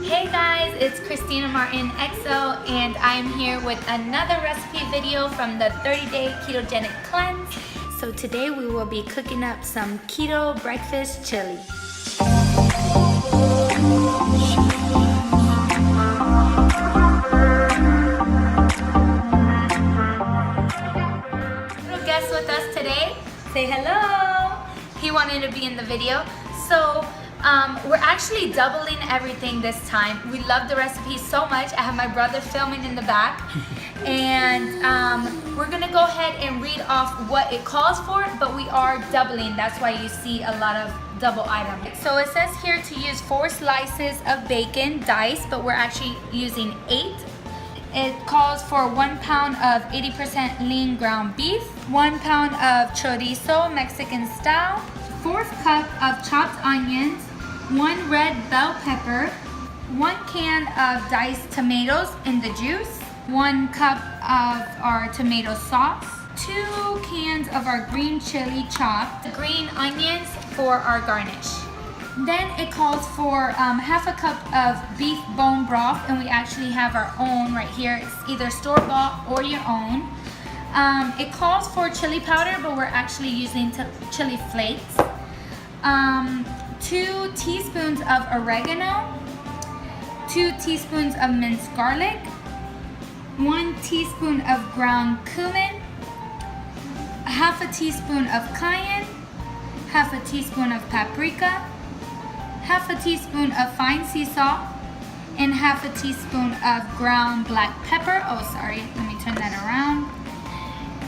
Hey guys, it's Cristina Martin XO, and I'm here with another recipe video from the 30-day ketogenic cleanse. So today we will be cooking up some keto breakfast chili. Little guest with us today. Say hello. He wanted to be in the video. So we're actually doubling everything this time. We love the recipe so much. I have my brother filming in the back. And we're gonna go ahead and read off what it calls for, but we are doubling. That's why you see a lot of double items. So it says here to use 4 slices of bacon diced, but we're actually using 8. It calls for 1 pound of 80% lean ground beef, 1 pound of chorizo Mexican style, 1/4 cup of chopped onions, 1 red bell pepper, 1 can of diced tomatoes in the juice, 1 cup of our tomato sauce, 2 cans of our green chili chopped, green onions for our garnish. Then it calls for 1/2 cup of beef bone broth, and we actually have our own right here. It's either store-bought or your own. It calls for chili powder, but we're actually using chili flakes. 2 teaspoons of oregano, 2 teaspoons of minced garlic, 1 teaspoon of ground cumin, 1/2 teaspoon of cayenne, 1/2 teaspoon of paprika, 1/2 teaspoon of fine sea salt, and 1/2 teaspoon of ground black pepper. Oh, sorry, let me turn that around.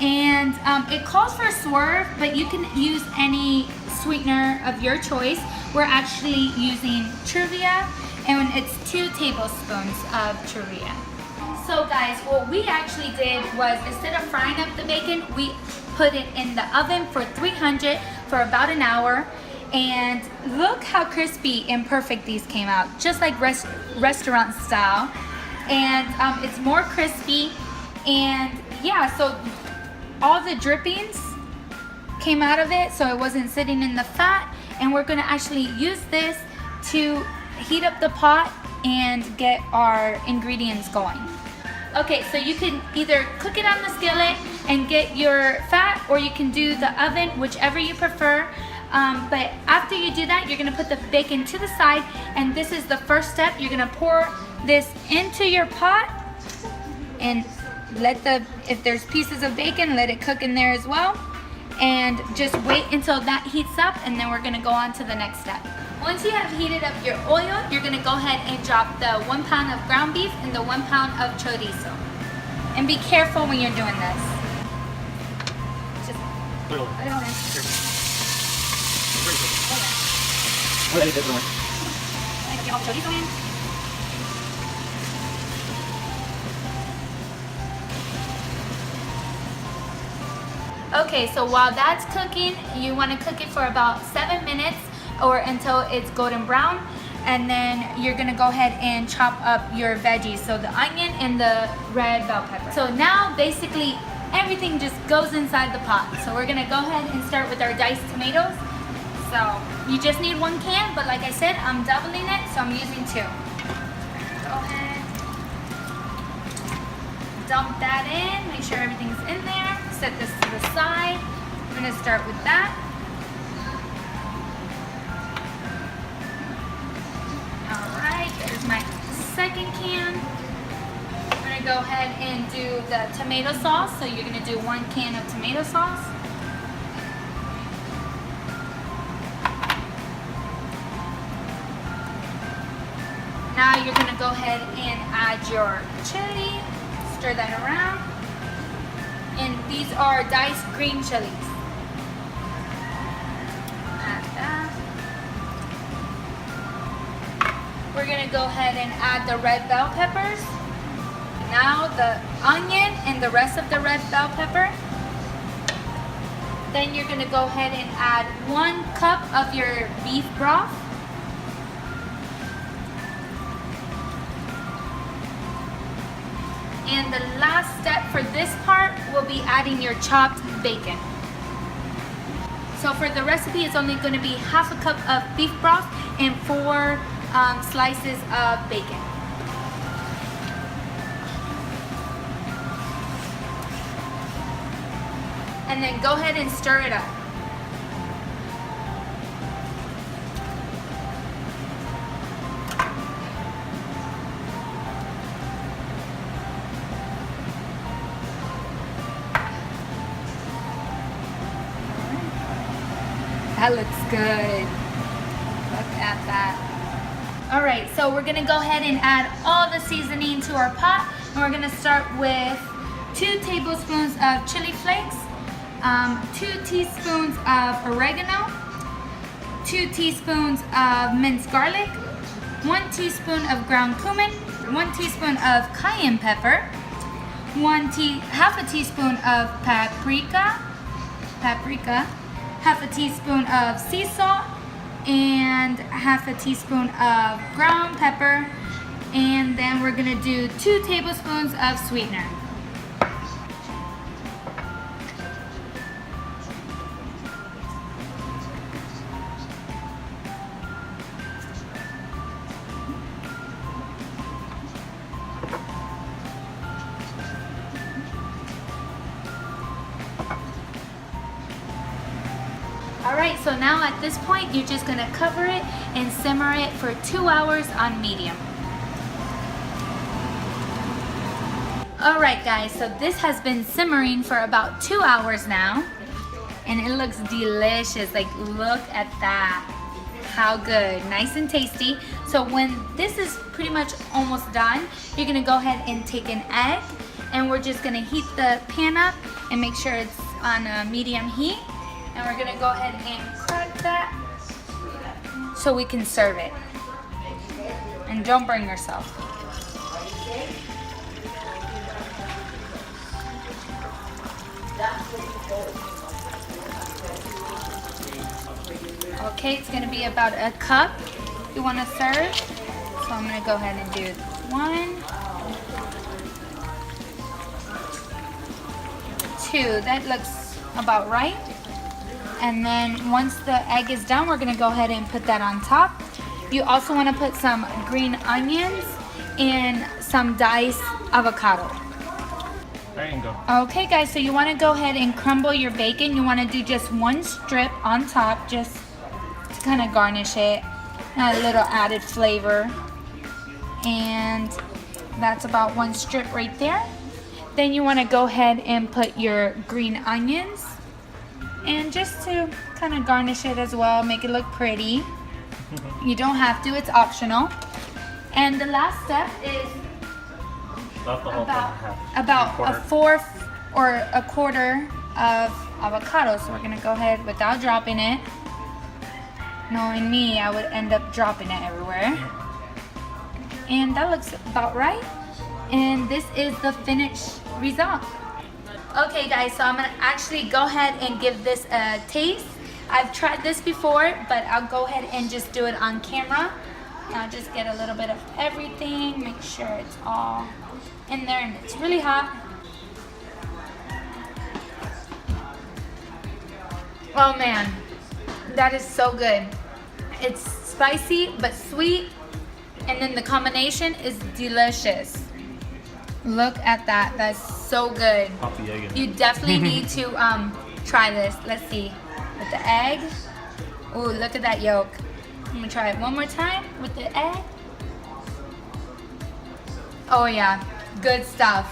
And it calls for a swerve, but you can use any sweetener of your choice. We're actually using Truvia, and it's 2 tablespoons of Truvia. So guys, what we actually did was, instead of frying up the bacon, we put it in the oven for 300 for about an hour. And look how crispy and perfect these came out, just like restaurant style. And it's more crispy, and yeah, so all the drippings came out of it, so it wasn't sitting in the fat. And we're gonna actually use this to heat up the pot and get our ingredients going. Okay, so you can either cook it on the skillet and get your fat, or you can do the oven, whichever you prefer. But after you do that, you're gonna put the bacon to the side, and this is the first step. You're gonna pour this into your pot and if there's pieces of bacon, let it cook in there as well. And just wait until that heats up, and then we're gonna go on to the next step. Once you have heated up your oil, you're gonna go ahead and drop the 1 pound of ground beef and the 1 pound of chorizo. And be careful when you're doing this. Just put it on in. Get all the chorizo in. Okay, so while that's cooking, you want to cook it for about 7 minutes or until it's golden brown, and then you're gonna go ahead and chop up your veggies, so the onion and the red bell pepper. So now basically everything just goes inside the pot. So we're gonna go ahead and start with our diced tomatoes. So you just need 1 can, but like I said, I'm doubling it, so I'm using 2. Go ahead, dump that in, make sure everything's in there. Set this to the side. I'm gonna start with that. All right, there's my second can. I'm gonna go ahead and do the tomato sauce. So you're gonna do 1 can of tomato sauce. Now you're gonna go ahead and add your chili, stir that around. And these are diced green chilies. Add that. We're gonna go ahead and add the red bell peppers. Now the onion and the rest of the red bell pepper. Then you're gonna go ahead and add 1 cup of your beef broth. And the last step for this part will be adding your chopped bacon. So for the recipe, it's only going to be 1/2 cup of beef broth and 4 slices of bacon. And then go ahead and stir it up. That looks good. Look at that. All right, so we're gonna go ahead and add all the seasoning to our pot. And we're gonna start with 2 tablespoons of chili flakes, 2 teaspoons of oregano, 2 teaspoons of minced garlic, 1 teaspoon of ground cumin, 1 teaspoon of cayenne pepper, half a teaspoon of paprika, half a teaspoon of sea salt, and half a teaspoon of ground pepper, and then we're gonna do 2 tablespoons of sweetener. Alright, so now at this point, you're just gonna cover it and simmer it for 2 hours on medium. Alright guys, so this has been simmering for about 2 hours now. And it looks delicious, like look at that. How good, nice and tasty. So when this is pretty much almost done, you're gonna go ahead and take an egg. And we're just gonna heat the pan up and make sure it's on a medium heat. And we're gonna go ahead and crack that so we can serve it. And don't burn yourself. Okay, it's gonna be about a cup you wanna serve. So I'm gonna go ahead and do 1, 2, that looks about right. And then once the egg is done, we're gonna go ahead and put that on top. You also wanna put some green onions and some diced avocado. There you go. Okay guys, so you wanna go ahead and crumble your bacon. You wanna do just 1 strip on top, just to kind of garnish it. Add a little added flavor. And that's about 1 strip right there. Then you wanna go ahead and put your green onions. And just to kind of garnish it as well, make it look pretty. You don't have to, it's optional. And the last step is about a 1/4 or a 1/4 of avocado. So we're gonna go ahead without dropping it. Knowing me, I would end up dropping it everywhere. And that looks about right. And this is the finished result. Okay guys, so I'm gonna actually go ahead and give this a taste. I've tried this before, but I'll go ahead and just do it on camera. I'll just get a little bit of everything, make sure it's all in there, and it's really hot. Oh man, that is so good. It's spicy but sweet, and then the combination is delicious. Look at that, that's so good. Pop the egg in. You definitely need to try this. Let's see, with the egg. Ooh, look at that yolk. I'm gonna try it one more time with the egg. Oh yeah, good stuff.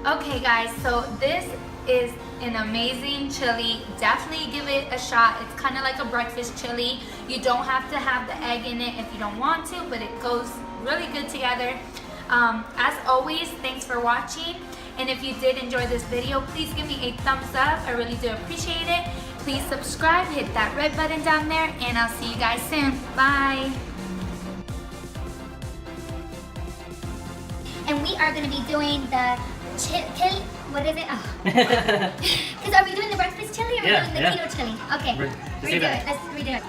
Okay guys, so this is an amazing chili. Definitely give it a shot. It's kind of like a breakfast chili. You don't have to have the egg in it if you don't want to, but it goes really good together. As always, thanks for watching. And if you did enjoy this video, please give me a thumbs up. I really do appreciate it. Please subscribe, hit that red button down there, and I'll see you guys soon. Bye. And we are going to be doing the what is it? Because are we doing the breakfast chili or are we doing the keto chili? Okay, redo it. Let's redo it.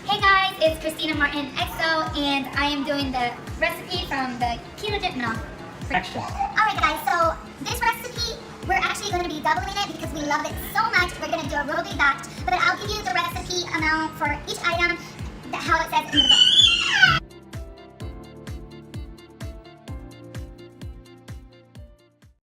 Hey guys, it's Cristina Martin XO, and I am doing the recipe from the ketogenic. No. Alright guys, so this recipe, we're actually going to be doubling it because we love it so much. We're going to do a real big batch, but I'll give you the recipe amount for each item, how it says in the book.